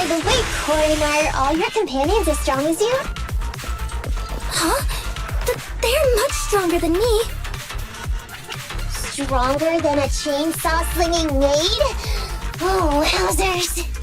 By the way, Corin, are all your companions as strong as you? Huh? They're much stronger than me. Stronger than a chainsaw-slinging maid? Oh, wowzers.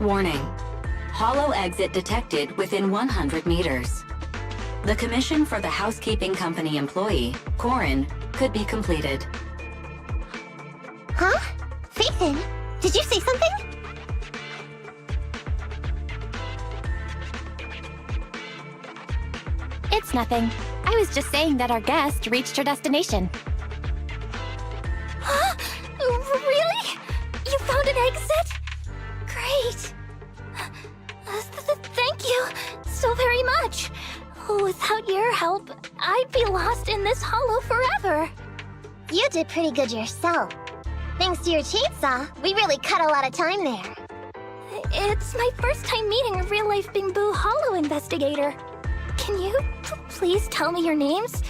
Warning. Hollow exit detected within 100 meters. The commission for the housekeeping company employee, Corin, could be completed. Huh? Phaethon, did you say something? It's nothing. I was just saying that our guest reached her destination. Huh? Really? You found an exit? Great. Thank you so very much. Without your help, I'd be lost in this hollow forever. You did pretty good yourself. Thanks to your chainsaw, we really cut a lot of time there. It's my first time meeting a real-life Bingbu Hollow investigator. Can you please tell me your names?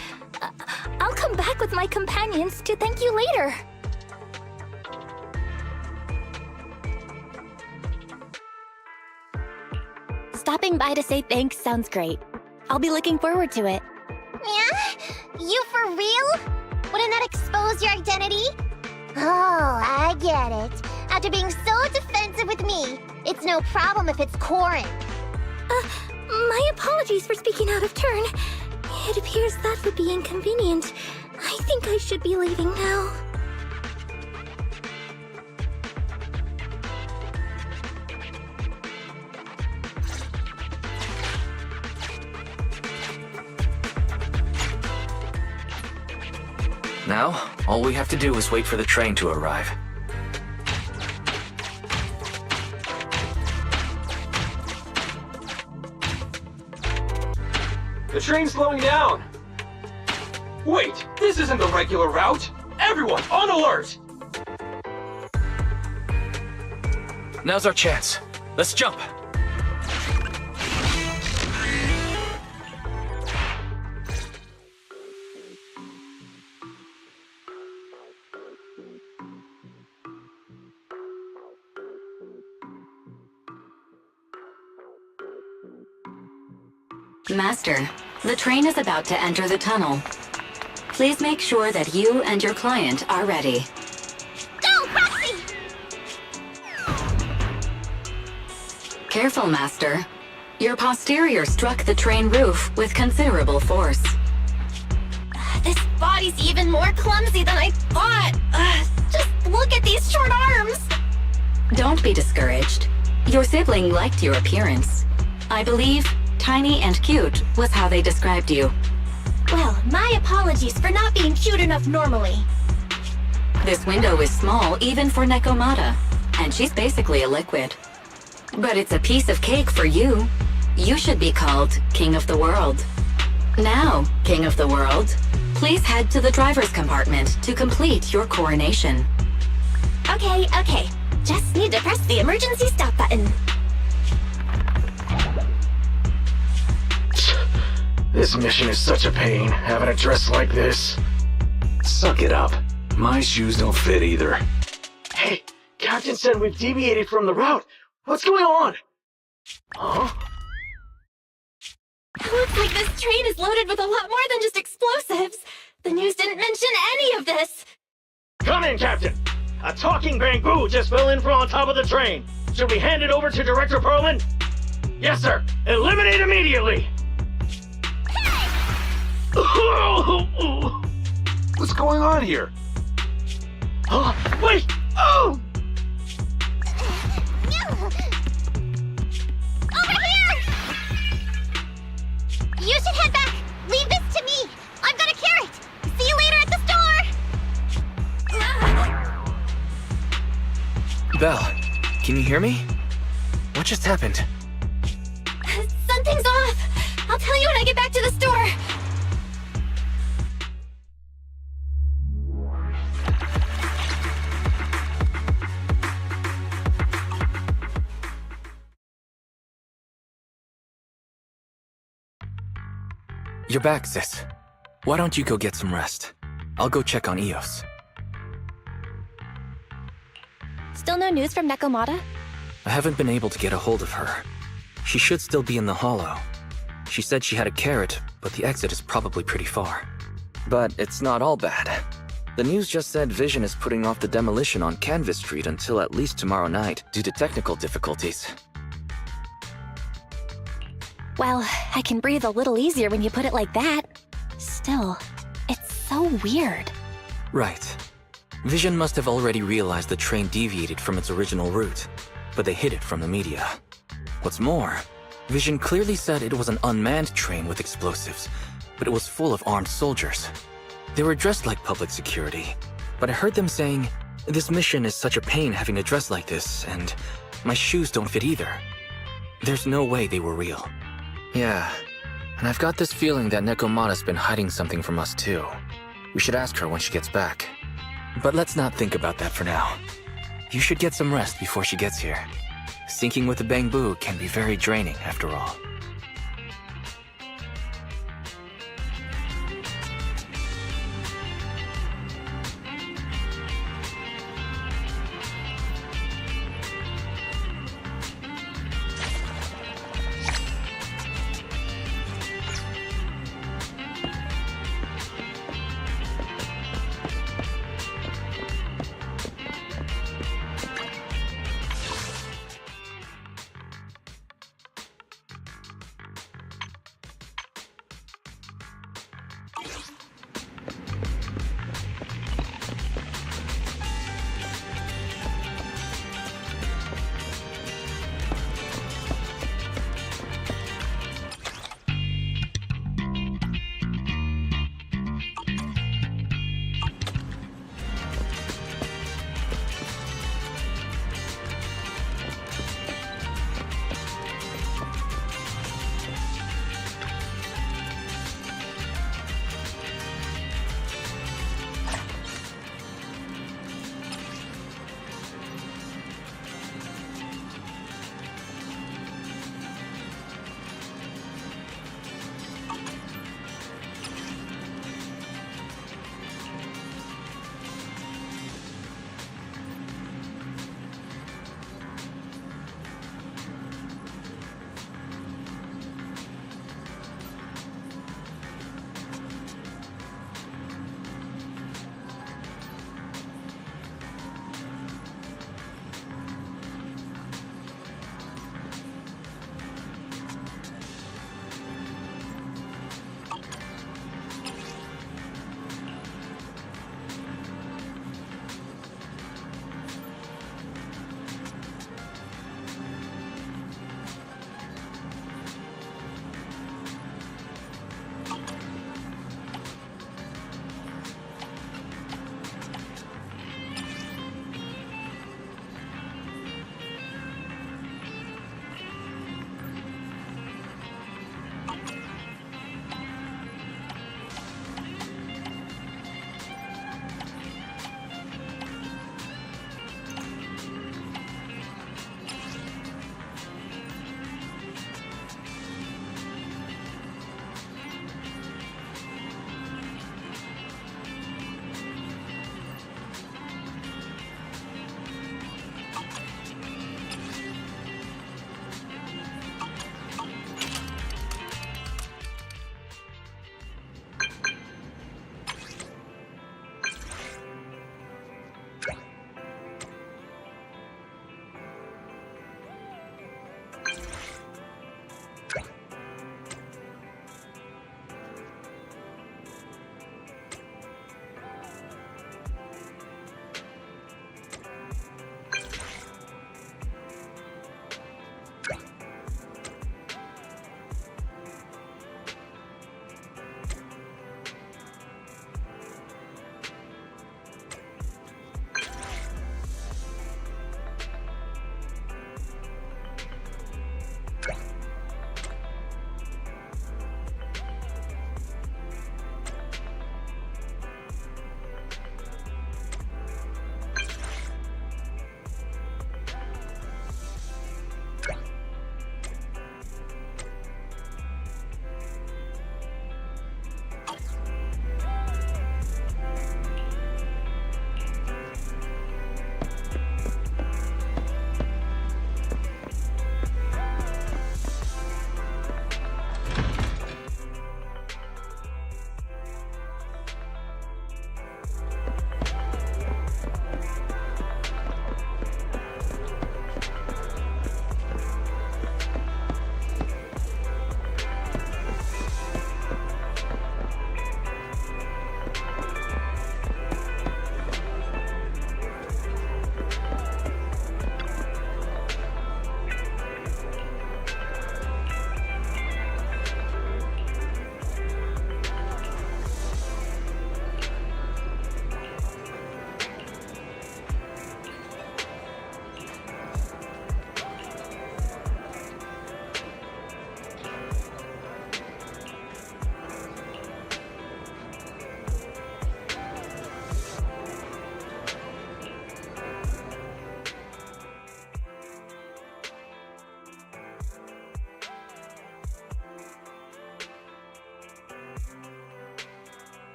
I'll come back with my companions to thank you later. Stopping by to say thanks sounds great. I'll be looking forward to it. Yeah? You for real? Wouldn't that expose your identity? Oh, I get it. After being so defensive with me, it's no problem if it's Corin. My apologies for speaking out of turn. It appears that would be inconvenient. I think I should be leaving now. Now, all we have to do is wait for the train to arrive. The train's slowing down! Wait, this isn't the regular route! Everyone, on alert! Now's our chance. Let's jump! Master, the train is about to enter the tunnel. Please make sure that you and your client are ready. Go, Roxy! Careful, Master. Your posterior struck the train roof with considerable force. This body's even more clumsy than I thought. Just look at these short arms. Don't be discouraged. Your sibling liked your appearance. I believe tiny and cute was how they described you. Well, my apologies for not being cute enough normally. This window is small even for Nekomata, and she's basically a liquid. But it's a piece of cake for you. You should be called King of the World. Now, King of the World, please head to the driver's compartment to complete your coronation. Okay. Just need to press the emergency stop button. This mission is such a pain, having a dress like this. Suck it up. My shoes don't fit either. Hey, Captain said we've deviated from the route. What's going on? Huh? Looks like this train is loaded with a lot more than just explosives. The news didn't mention any of this. Come in, Captain. A talking bamboo just fell in from on top of the train. Should we hand it over to Director Perlman? Yes, sir. Eliminate immediately. What's going on here? Wait! Oh! Over here! You should head back. Leave this to me. I've got a carrot. See you later at the store. Belle, can you hear me? What just happened? Something's off. I'll tell you when I get back to the store. You're back, sis. Why don't you go get some rest? I'll go check on Eos. Still no news from Nekomata? I haven't been able to get a hold of her. She should still be in the hollow. She said she had a carrot, but the exit is probably pretty far. But it's not all bad. The news just said Vision is putting off the demolition on Canvas Street until at least tomorrow night due to technical difficulties. Well, I can breathe a little easier when you put it like that. Still, it's so weird. Right. Vision must have already realized the train deviated from its original route, but they hid it from the media. What's more, Vision clearly said it was an unmanned train with explosives, but it was full of armed soldiers. They were dressed like public security, but I heard them saying, "This mission is such a pain having to dress like this, and my shoes don't fit either." There's no way they were real. Yeah, and I've got this feeling that Nekomata's been hiding something from us too. We should ask her when she gets back. But let's not think about that for now. You should get some rest before she gets here. Syncing with the bamboo can be very draining after all.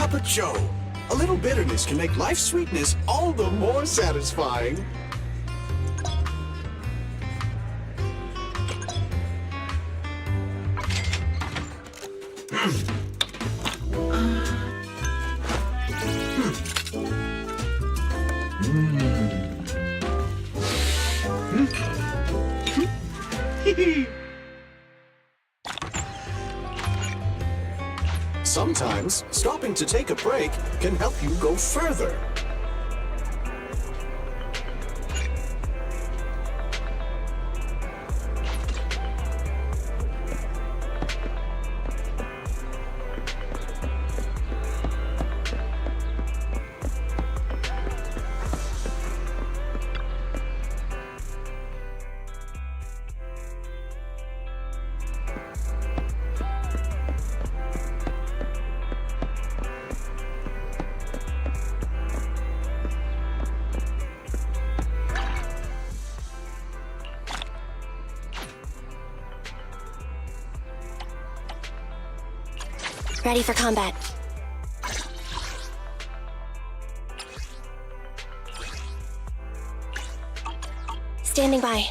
cup of joe. A little bitterness can make life's sweetness all the more satisfying. Sometimes, stopping to take a break can help you go further. Ready for combat. Standing by.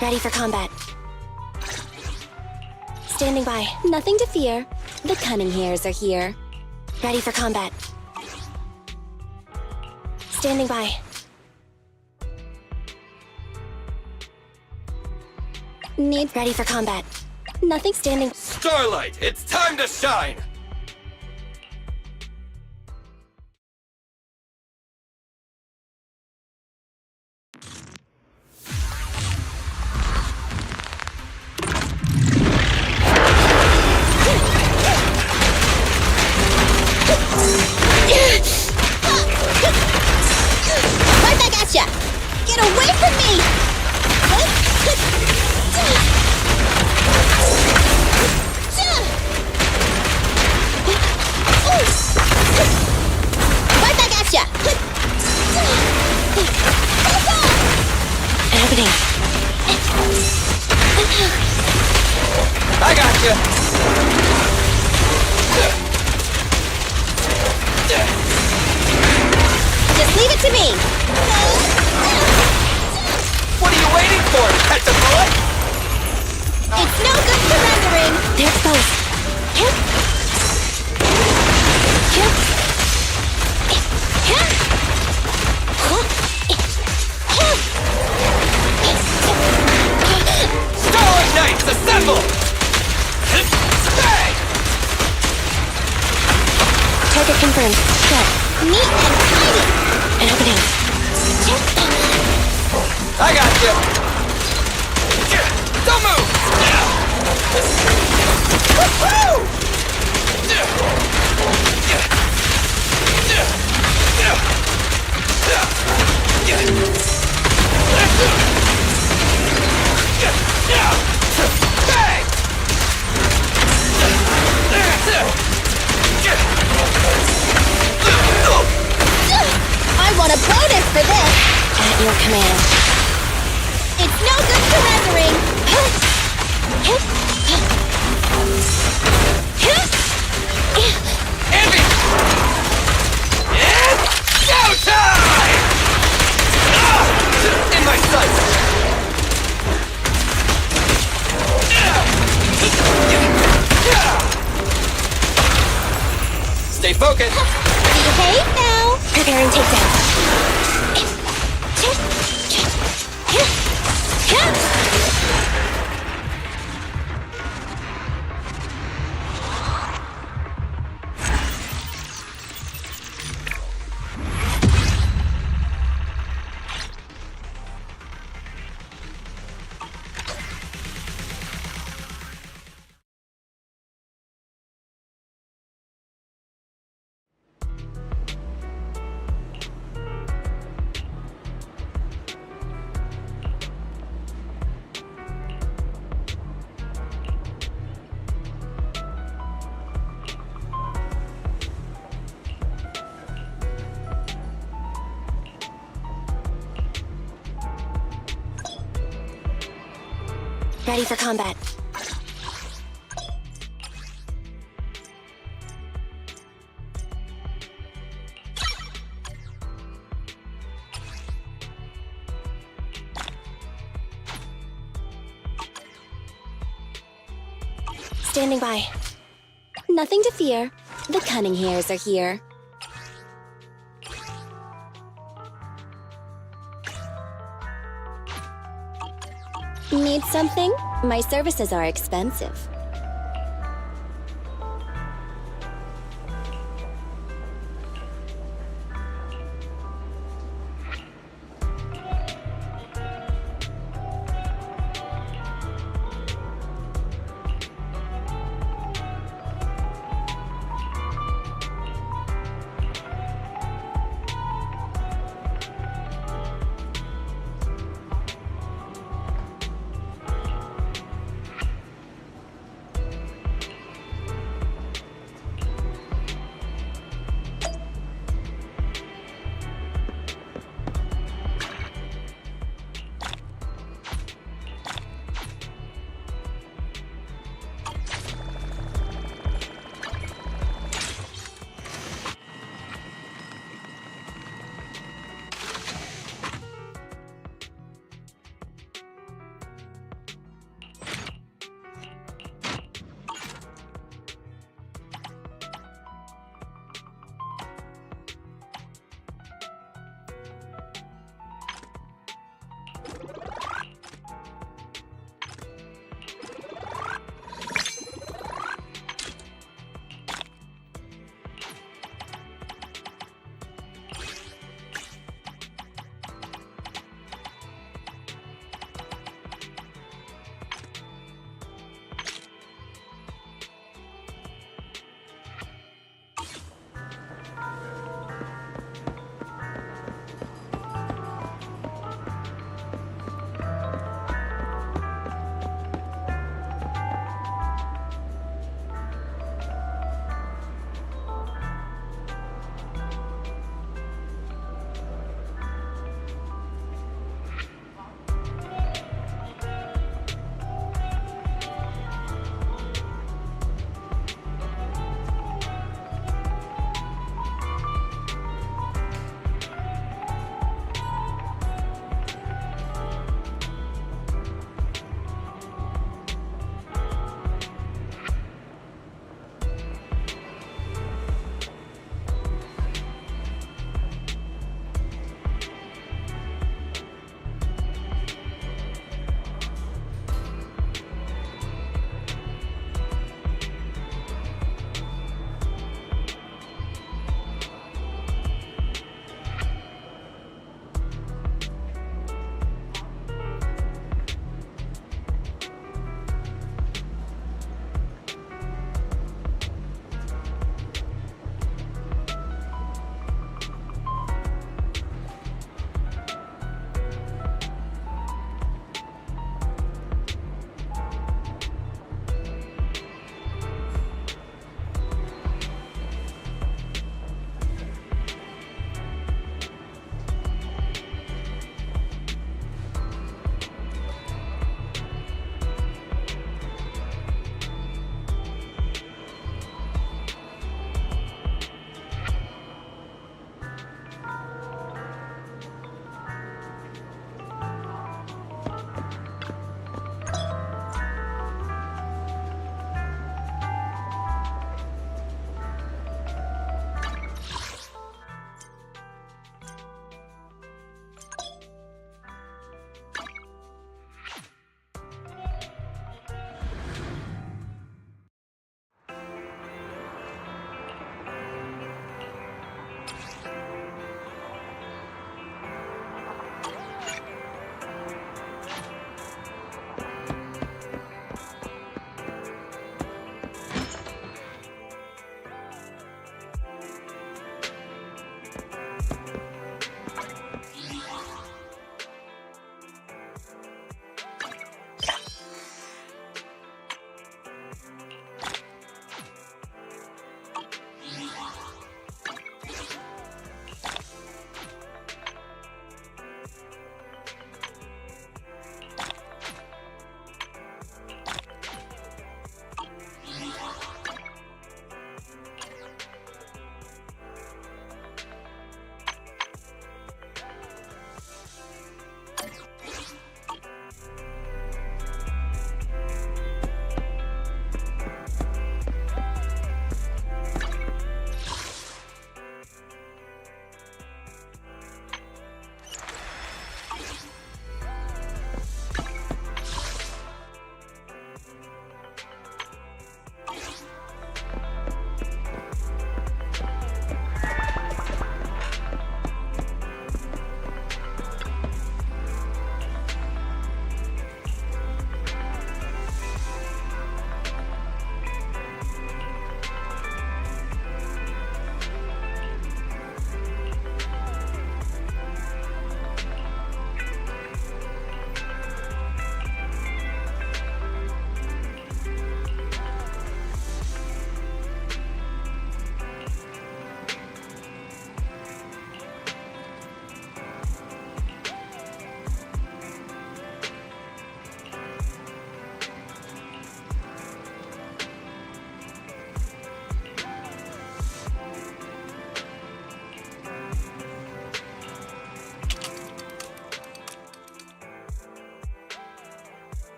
Ready for combat. Standing by. Nothing to fear. The cunning hairs are here. Ready for combat. Standing by. Need Ready for combat. nothing. Standing. Starlight, it's time to shine! Right back at ya! Get away from me! Right back at ya! Happening. I got you! Just leave it to me! What are you waiting for? Catch a bullet? It's no good surrendering! They're exposed. Hip. Hip. Hip. Starlight Knights, assemble! Bang! Target confirmed. Good. Neat and tidy! Happening. I got you! Don't move! Woo-hoo! your command. It's no good surrendering! Envy! It's showtime! In my sights! Stay focused! Okay, now! Preparing takedown. Ready for combat. Standing by. Nothing to fear. The cunning hairs are here. Need something? My services are expensive.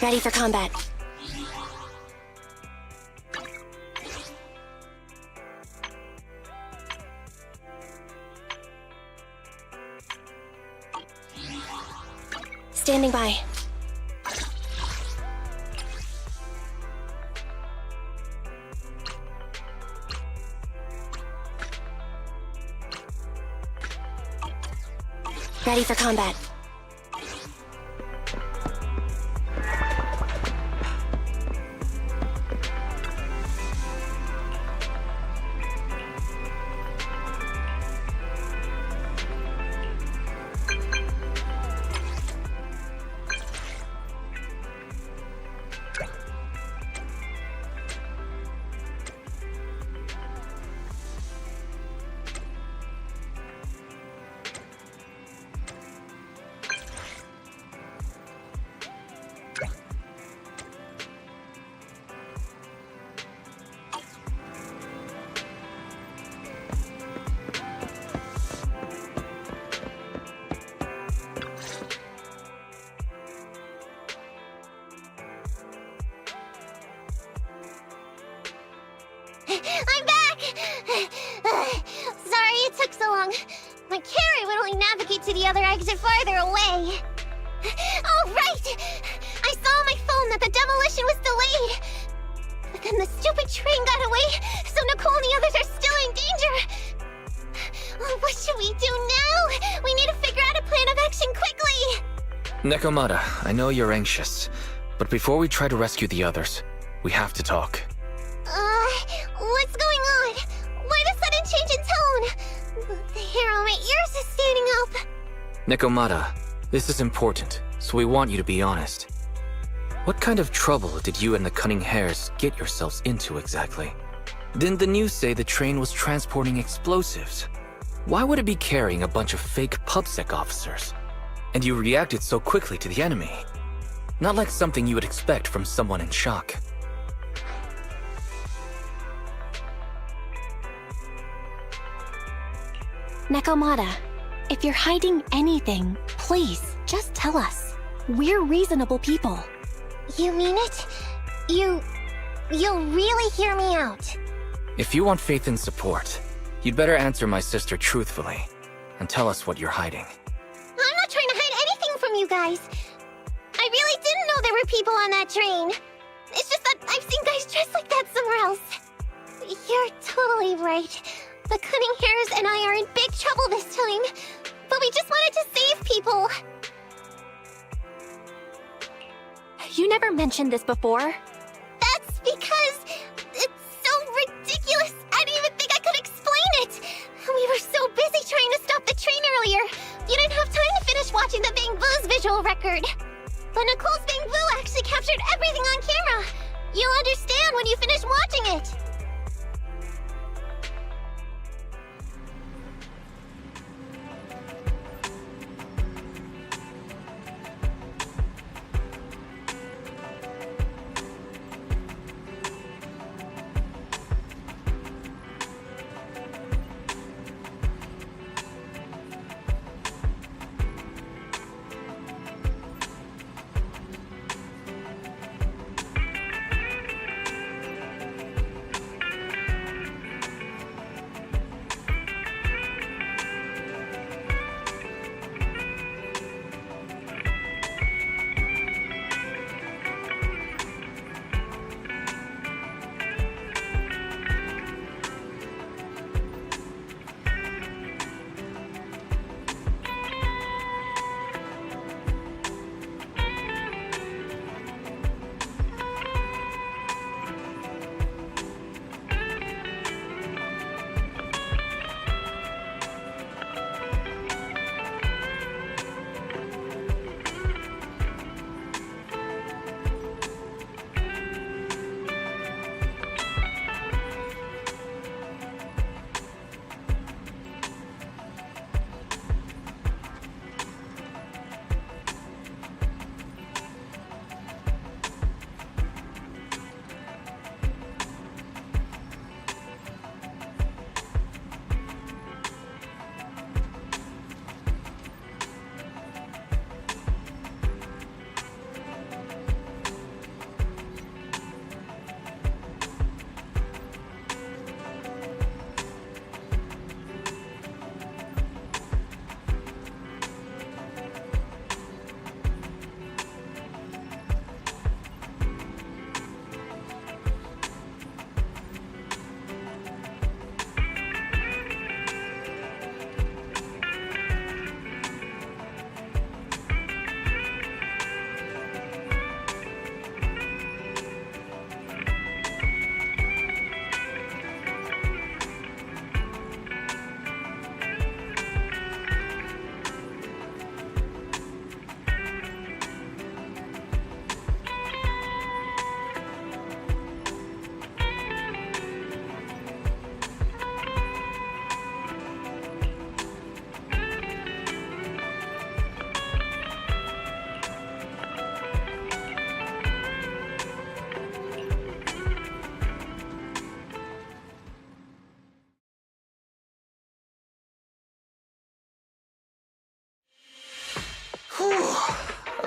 Ready for combat. Standing by. Ready for combat. I'm back! Sorry it took so long. My carrot would only navigate to the other exit farther away. Oh, right! I saw on my phone that the demolition was delayed. But then the stupid train got away, so Nicole and the others are still in danger. Oh, what should we do now? We need to figure out a plan of action quickly! Nekomata, I know you're anxious, but before we try to rescue the others, we have to talk. What's going on? Why the sudden change in tone? The hair on my ears is standing up. Nekomata, this is important, so we want you to be honest. What kind of trouble did you and the Cunning Hares get yourselves into exactly? Didn't the news say the train was transporting explosives? Why would it be carrying a bunch of fake PubSec officers? And you reacted so quickly to the enemy. Not like something you would expect from someone in shock. Nekomata, if you're hiding anything, please, just tell us. We're reasonable people. You mean it? You'll really hear me out. If you want faith and support, you'd better answer my sister truthfully and tell us what you're hiding. I'm not trying to hide anything from you guys. I really didn't know there were people on that train. It's just that I've seen guys dressed like that somewhere else. You're totally right. The Cunning Hares and I are in big trouble this time. But we just wanted to save people. You never mentioned this before. That's because it's so ridiculous. I didn't even think I could explain it. We were so busy trying to stop the train earlier. You didn't have time to finish watching the Bang Boo's visual record. But Nicole's Bang Boo actually captured everything on camera. You'll understand when you finish watching it.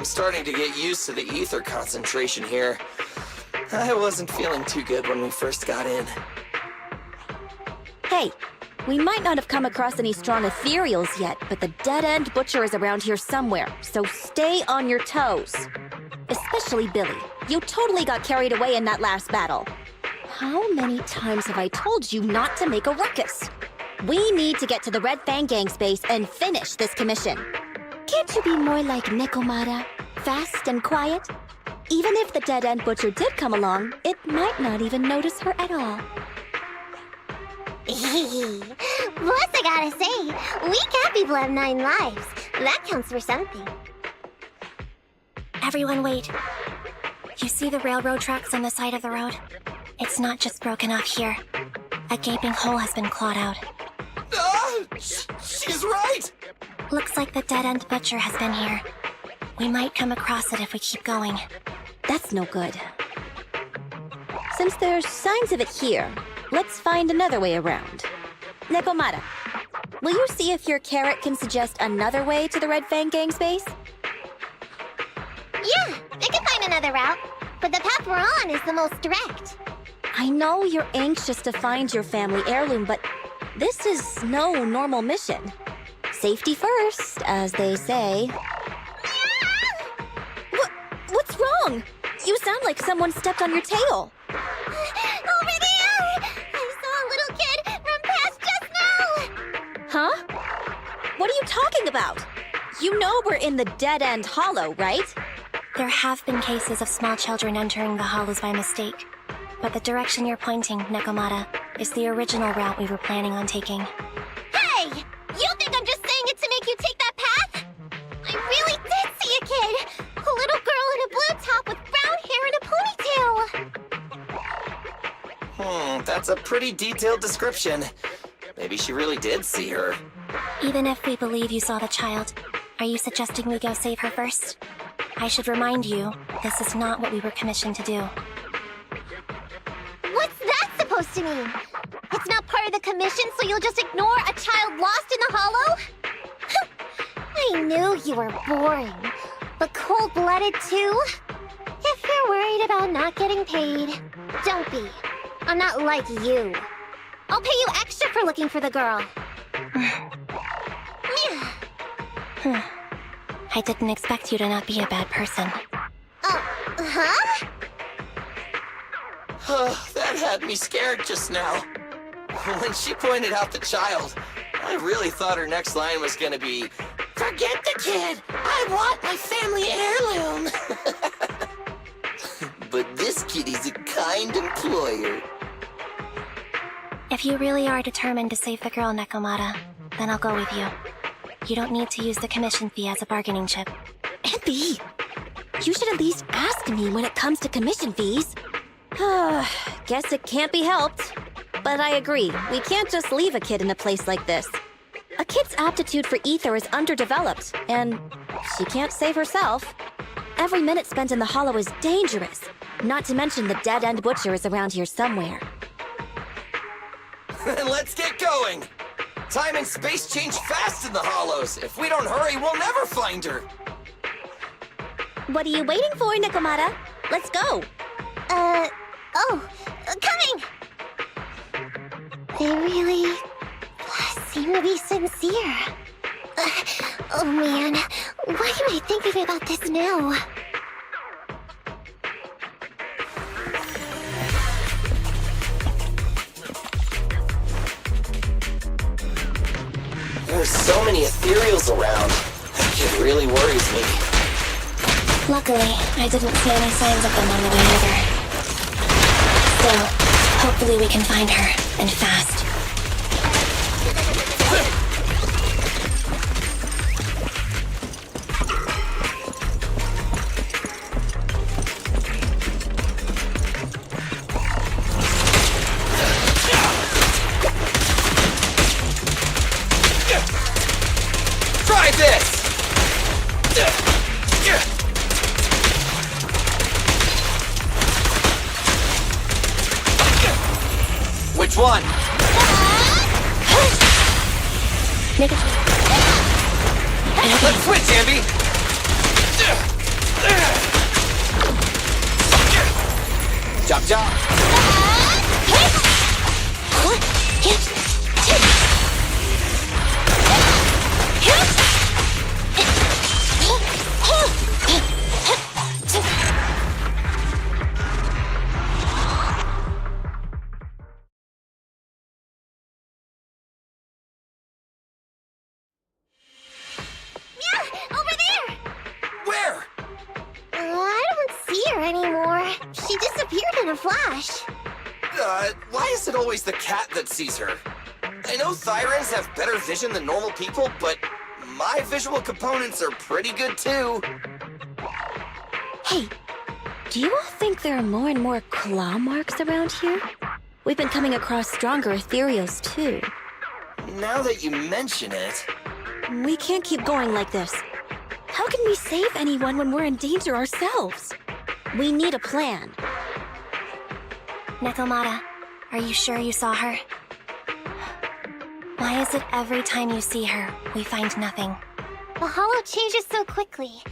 I'm starting to get used to the ether concentration here. I wasn't feeling too good when we first got in. Hey, we might not have come across any strong ethereals yet, but the dead-end butcher is around here somewhere, so stay on your toes. Especially Billy. You totally got carried away in that last battle. How many times have I told you not to make a ruckus? We need to get to the Red Fang Gang's base and finish this commission. Can't you be more like Nekomata? Fast and quiet? Even if the dead-end butcher did come along, it might not even notice her at all. Plus, I gotta say, we cat people have 9 lives. That counts for something. Everyone wait. You see the railroad tracks on the side of the road? It's not just broken off here. A gaping hole has been clawed out. She's right! Looks like the dead-end butcher has been here. We might come across it if we keep going. That's no good. Since there's signs of it here, let's find another way around. Nekomata, will you see if your carrot can suggest another way to the Red Fang Gang's base? Yeah, I can find another route, but the path we're on is the most direct. I know you're anxious to find your family heirloom, but this is no normal mission. Safety first, as they say. What's wrong? You sound like someone stepped on your tail. Over there! I saw a little kid run past just now! Huh? What are you talking about? You know we're in the dead-end hollow, right? There have been cases of small children entering the hollows by mistake. But the direction you're pointing, Nekomata, is the original route we were planning on taking. Hey! You think I'm just saying it to make you take that path? I really did see a kid! A little girl in a blue top with brown hair and a ponytail! That's a pretty detailed description. Maybe she really did see her. Even if we believe you saw the child, are you suggesting we go save her first? I should remind you, this is not what we were commissioned to do. What's that supposed to mean? It's not part of the commission, so you'll just ignore a child lost in the hollow? I knew you were boring, but cold-blooded too? If you're worried about not getting paid, don't be. I'm not like you. I'll pay you extra for looking for the girl. I didn't expect you to not be a bad person. Huh? That had me scared just now. When she pointed out the child, I really thought her next line was gonna be, "Forget the kid! I want my family heirloom!" But this kitty's a kind employer. If you really are determined to save the girl, Nekomata, then I'll go with you. You don't need to use the commission fee as a bargaining chip. Epi, you should at least ask me when it comes to commission fees. Guess it can't be helped. But I agree, we can't just leave a kid in a place like this. A kid's aptitude for ether is underdeveloped, and she can't save herself. Every minute spent in the hollow is dangerous, not to mention the dead-end butcher is around here somewhere. Then let's get going! Time and space change fast in the hollows. If we don't hurry, we'll never find her. What are you waiting for, Nekomata? Let's go! Coming! They really seem to be sincere. Oh man, why am I thinking about this now? There's so many ethereals around. That kid really worries me. Luckily, I didn't see any signs of them on the way either. Still, hopefully we can find her, and fast. Try this! Which one? Nigga. Let's switch, Ambi! Chop chop! Over there! Where? I don't see her anymore. She disappeared in a flash. Why is it always the cat that sees her? I know Thyrans have better vision than normal people, but my visual components are pretty good too. Hey, do you all think there are more and more claw marks around here? We've been coming across stronger ethereals too. Now that you mention it... We can't keep going like this. How can we save anyone when we're in danger ourselves? We need a plan. Nekomata, are you sure you saw her? Why is it every time you see her, we find nothing? The hollow changes so quickly.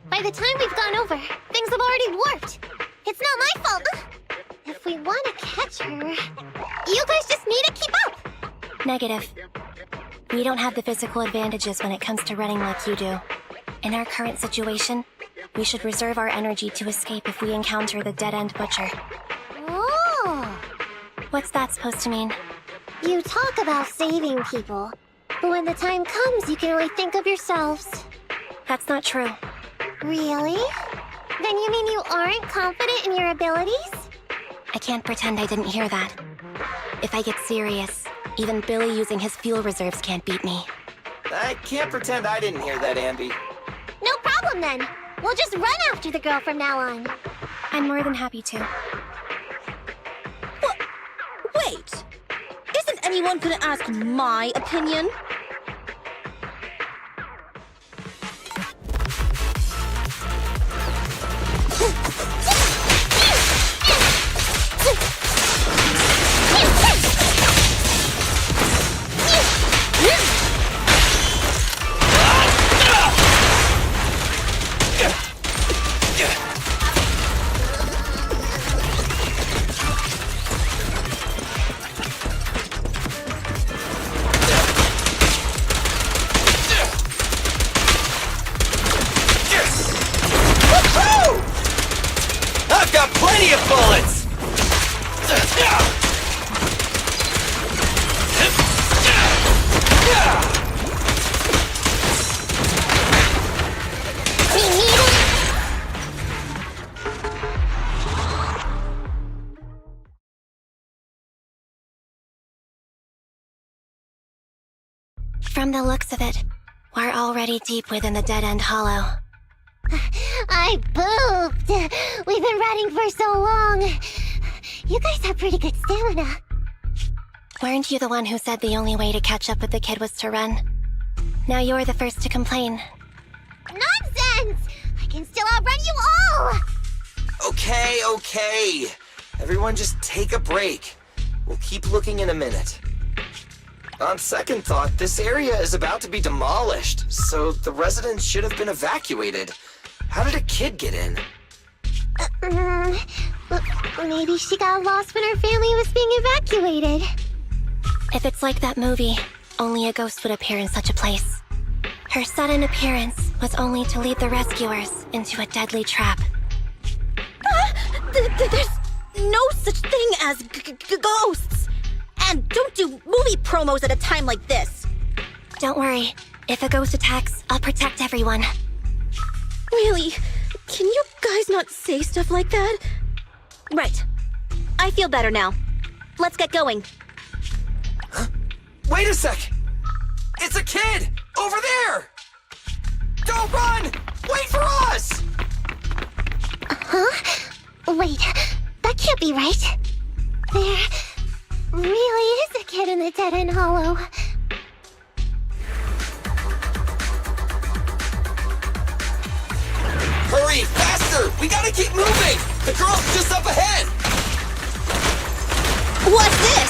By the time we've gone over, things have already warped. It's not my fault. If we want to catch her, you guys just need to keep up. Negative. We don't have the physical advantages when it comes to running like you do. In our current situation, we should reserve our energy to escape if we encounter the dead-end butcher. Oh! What's that supposed to mean? You talk about saving people, but when the time comes, you can only think of yourselves. That's not true. Really? Then you mean you aren't confident in your abilities? I can't pretend I didn't hear that. If I get serious, even Billy using his fuel reserves can't beat me. I can't pretend I didn't hear that, Ambi. No problem then. We'll just run after the girl from now on. I'm more than happy to. Wait! Isn't anyone gonna ask my opinion? I've got plenty of bullets! From the looks of it, we're already deep within the dead-end hollow. I booped! We've been running for so long. You guys have pretty good stamina. Weren't you the one who said the only way to catch up with the kid was to run? Now you're the first to complain. Nonsense! I can still outrun you all! Okay. Everyone just take a break. We'll keep looking in a minute. On second thought, this area is about to be demolished, so the residents should have been evacuated. How did a kid get in? Maybe she got lost when her family was being evacuated. If it's like that movie, only a ghost would appear in such a place. Her sudden appearance was only to lead the rescuers into a deadly trap. There's no such thing as ghosts! And don't do movie promos at a time like this! Don't worry. If a ghost attacks, I'll protect everyone. Really? Can you guys not say stuff like that? Right. I feel better now. Let's get going. Wait a sec! It's a kid! Over there! Don't run! Wait for us! Huh? Wait, that can't be right. There really is a kid in the dead-end hollow. Hurry, faster! We gotta keep moving! The girl's just up ahead! What's this?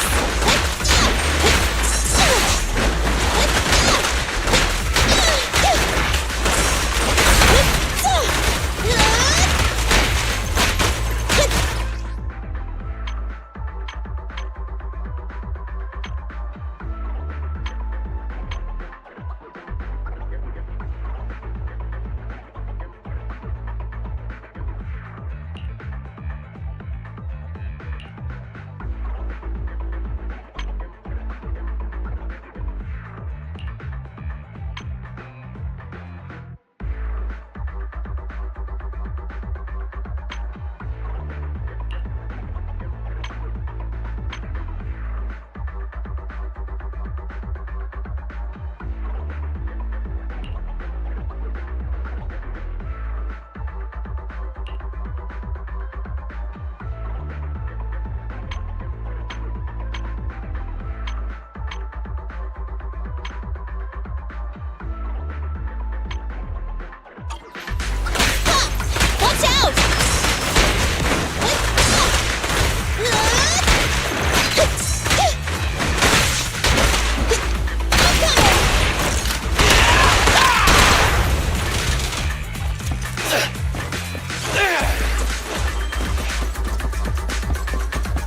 Watch out!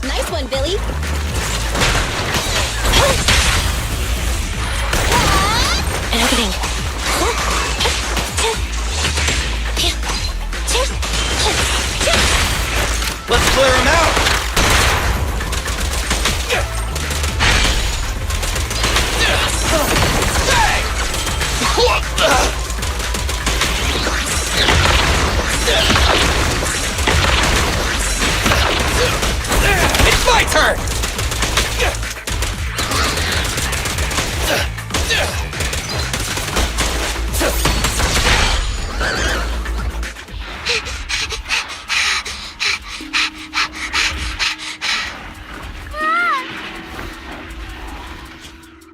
Nice one, Billy. Everything. Let's clear him out! It's my turn!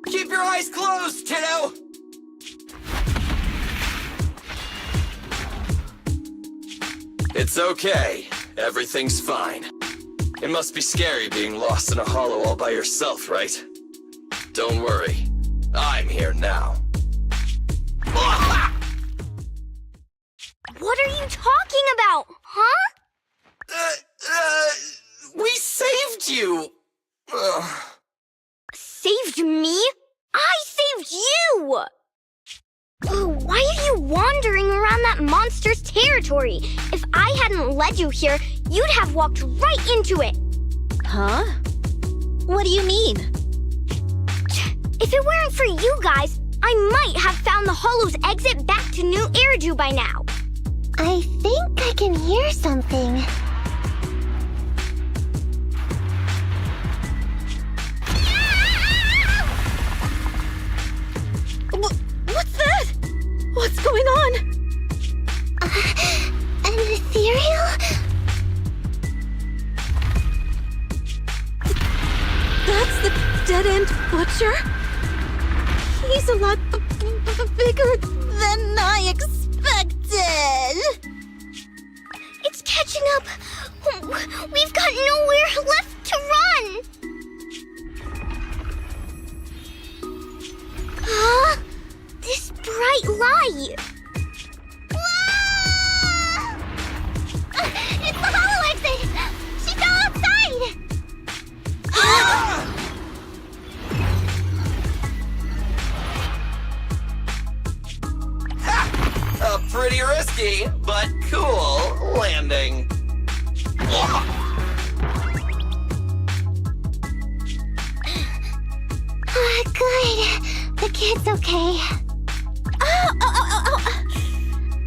Keep your eyes closed, kiddo! It's okay. Everything's fine. It must be scary being lost in a hollow all by yourself, right? Don't worry. I'm here now. What are you talking about, huh? We saved you! Saved me? I saved you! Why are you wandering around that monster's territory? If I hadn't led you here, you'd have walked right into it. Huh? What do you mean? If it weren't for you guys, I might have found the Hollow's exit back to New Eridu by now. I think I can hear something. What's that? What's going on? An ethereal? That's the dead-end butcher? He's a lot bigger than I expected. It's catching up. We've got nowhere left to run. Huh? This bright light. Ah! It's the hollow exit. She fell outside. Pretty risky, but cool landing. Good. The kid's okay.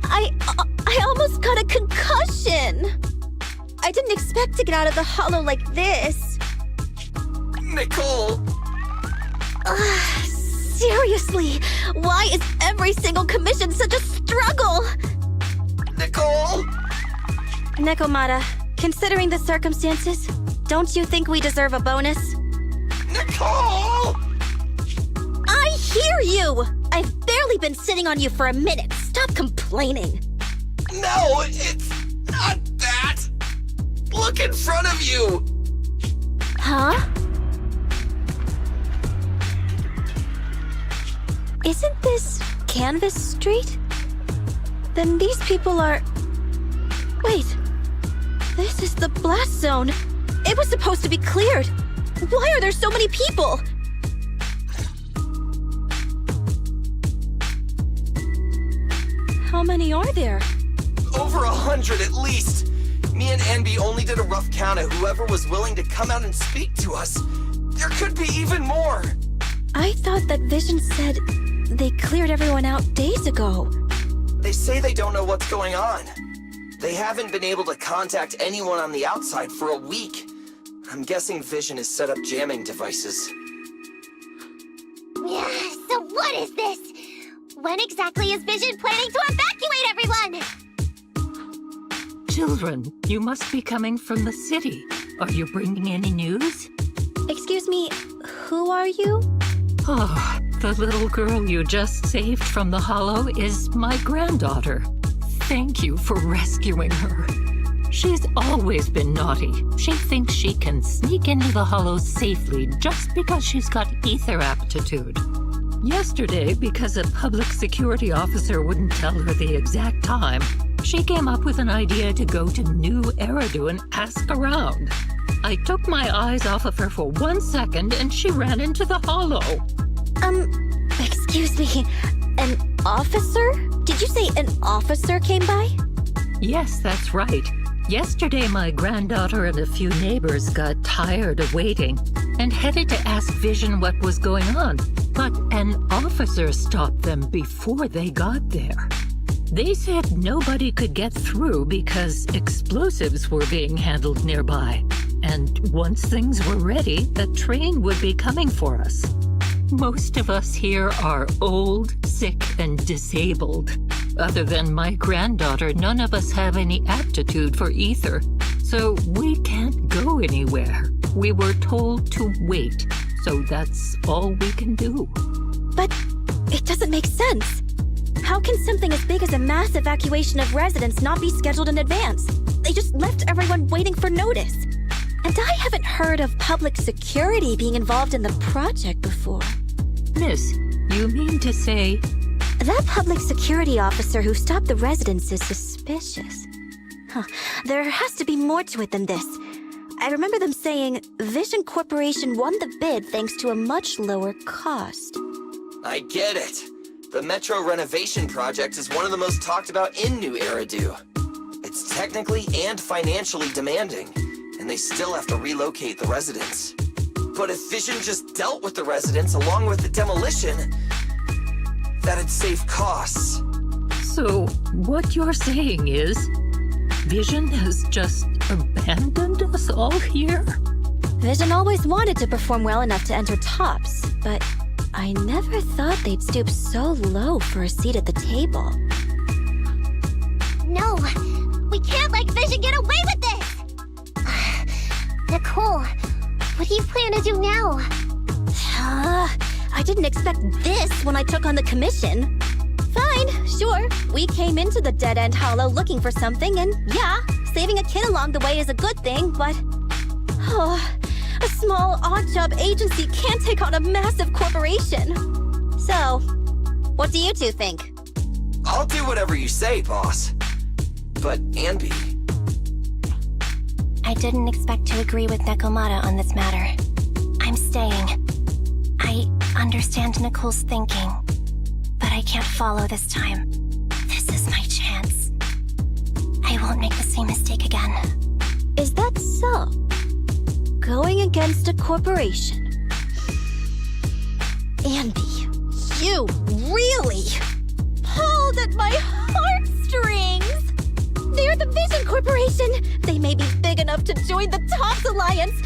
I almost got a concussion. I didn't expect to get out of the hollow like this. Nicole! Seriously, why is every single commission such a struggle? Nicole! Nekomata, considering the circumstances, don't you think we deserve a bonus? Nicole! I hear you! I've barely been sitting on you for a minute. Stop complaining. No, it's not that! Look in front of you! Huh? Isn't this Canvas Street? Then these people are... Wait. This is the blast zone. It was supposed to be cleared. Why are there so many people? How many are there? Over 100 at least. Me and Envy only did a rough count of whoever was willing to come out and speak to us. There could be even more. I thought that Vision said they cleared everyone out days ago. They say they don't know what's going on. They haven't been able to contact anyone on the outside for a week. I'm guessing Vision has set up jamming devices. Yeah, so what is this? When exactly is Vision planning to evacuate everyone? Children, you must be coming from the city. Are you bringing any news? Excuse me, who are you? Oh, the little girl you just saved from the hollow is my granddaughter, Thank you for rescuing her. She's always been naughty. She thinks she can sneak into the hollows safely just because she's got ether aptitude. Yesterday, because a public security officer wouldn't tell her the exact time, she came up with an idea to go to New Eridu and ask around. I took my eyes off of her for 1 second and she ran into the hollow. Excuse me, an officer? Did you say an officer came by? Yes, that's right. Yesterday, my granddaughter and a few neighbors got tired of waiting and headed to ask Vision what was going on, but an officer stopped them before they got there. They said nobody could get through because explosives were being handled nearby, and once things were ready, the train would be coming for us. Most of us here are old, sick, and disabled. Other than my granddaughter, none of us have any aptitude for ether, so we can't go anywhere. We were told to wait, so that's all we can do. But it doesn't make sense. How can something as big as a mass evacuation of residents not be scheduled in advance? They just left everyone waiting for notice. And I haven't heard of public security being involved in the project before. Miss, you mean to say... That public security officer who stopped the residents is suspicious. There has to be more to it than this. I remember them saying Vision Corporation won the bid thanks to a much lower cost. I get it. The Metro renovation project is one of the most talked about in New Eridu. It's technically and financially demanding, and they still have to relocate the residents. But if Vision just dealt with the residents along with the demolition, that'd save costs. So, what you're saying is, Vision has just abandoned us all here? Vision always wanted to perform well enough to enter tops, but I never thought they'd stoop so low for a seat at the table. No, we can't let Vision get away with this! Nicole, what do you plan to do now? I didn't expect this when I took on the commission. Fine, sure. We came into the dead-end hollow looking for something, and yeah, saving a kid along the way is a good thing, but... a small odd-job agency can't take on a massive corporation. So, what do you two think? I'll do whatever you say, boss. But, Anby... I didn't expect to agree with Nekomata on this matter. I'm staying. I understand Nicole's thinking, but I can't follow this time. This is my chance. I won't make the same mistake again. Is that so? Going against a corporation? Anby, you really pulled at my heartstrings! They're the Vision Corporation! They may be big enough to join the TOPS Alliance!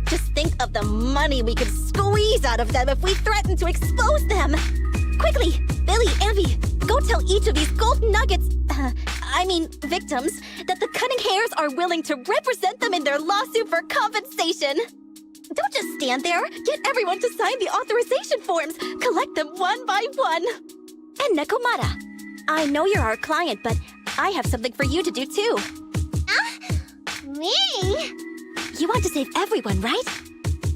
Just think of the money we could squeeze out of them if we threaten to expose them! Quickly, Billy, Anby, go tell each of these gold nuggets, victims, that the cunning hairs are willing to represent them in their lawsuit for compensation! Don't just stand there! Get everyone to sign the authorization forms! Collect them one by one! And Nekomata, I know you're our client, but I have something for you to do too. Me? You want to save everyone, right?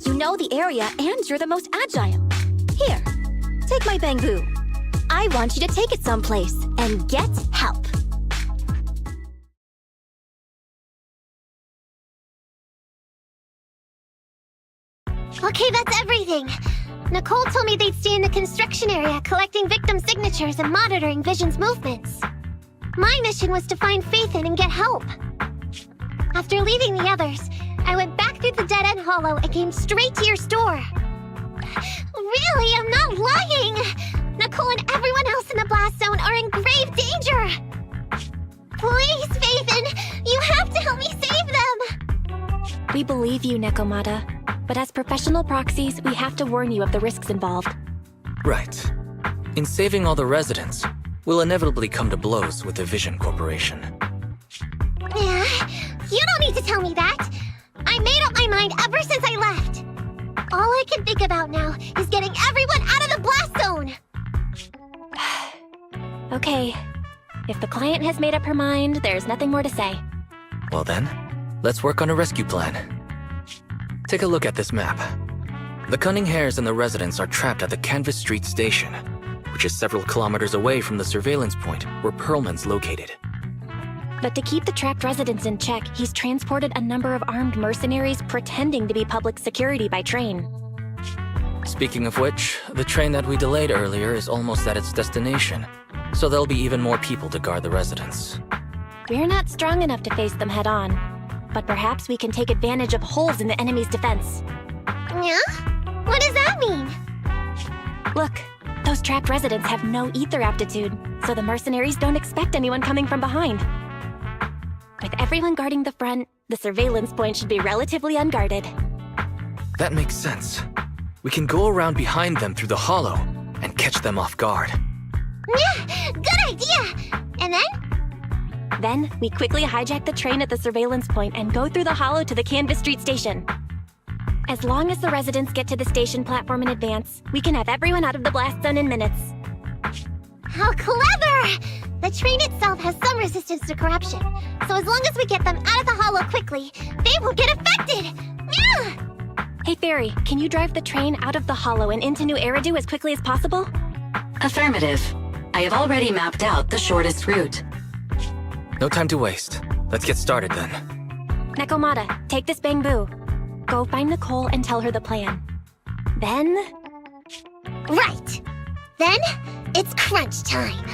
You know the area and you're the most agile. Here, take my bamboo. I want you to take it someplace and get help. Okay, that's everything. Nicole told me they'd stay in the construction area collecting victim signatures and monitoring Vision's movements. My mission was to find Faithin and get help. After leaving the others, I went back through the dead-end hollow and came straight to your store. Really, I'm not lying! Nicole and everyone else in the blast zone are in grave danger! Please, Faithin, you have to help me save them! We believe you, Nekomata, but as professional proxies, we have to warn you of the risks involved. Right. In saving all the residents, we'll inevitably come to blows with the Vision Corporation. Yeah, you don't need to tell me that! I made up my mind ever since I left! All I can think about now is getting everyone out of the blast zone! Okay. If the client has made up her mind, there's nothing more to say. Well then, let's work on a rescue plan. Take a look at this map. The Cunning Hares and the residents are trapped at the Canvas Street station, which is several kilometers away from the surveillance point where Perlman's located. But to keep the trapped residents in check, he's transported a number of armed mercenaries pretending to be public security by train. Speaking of which, the train that we delayed earlier is almost at its destination, so there'll be even more people to guard the residents. We're not strong enough to face them head-on, but perhaps we can take advantage of holes in the enemy's defense. Yeah? What does that mean? Look, those trapped residents have no ether aptitude, so the mercenaries don't expect anyone coming from behind. With everyone guarding the front, the surveillance point should be relatively unguarded. That makes sense. We can go around behind them through the hollow and catch them off guard. Yeah, good idea! And then? Then, we quickly hijack the train at the surveillance point and go through the hollow to the Canvas Street station. As long as the residents get to the station platform in advance, we can have everyone out of the blast zone in minutes. How clever! The train itself has some resistance to corruption, so as long as we get them out of the hollow quickly, they won't get affected! Yeah! Hey Fairy, can you drive the train out of the hollow and into New Eridu as quickly as possible? Affirmative. I have already mapped out the shortest route. No time to waste. Let's get started then. Nekomata, take this bamboo. Go find Nicole and tell her the plan. Then... Right! Then, it's crunch time.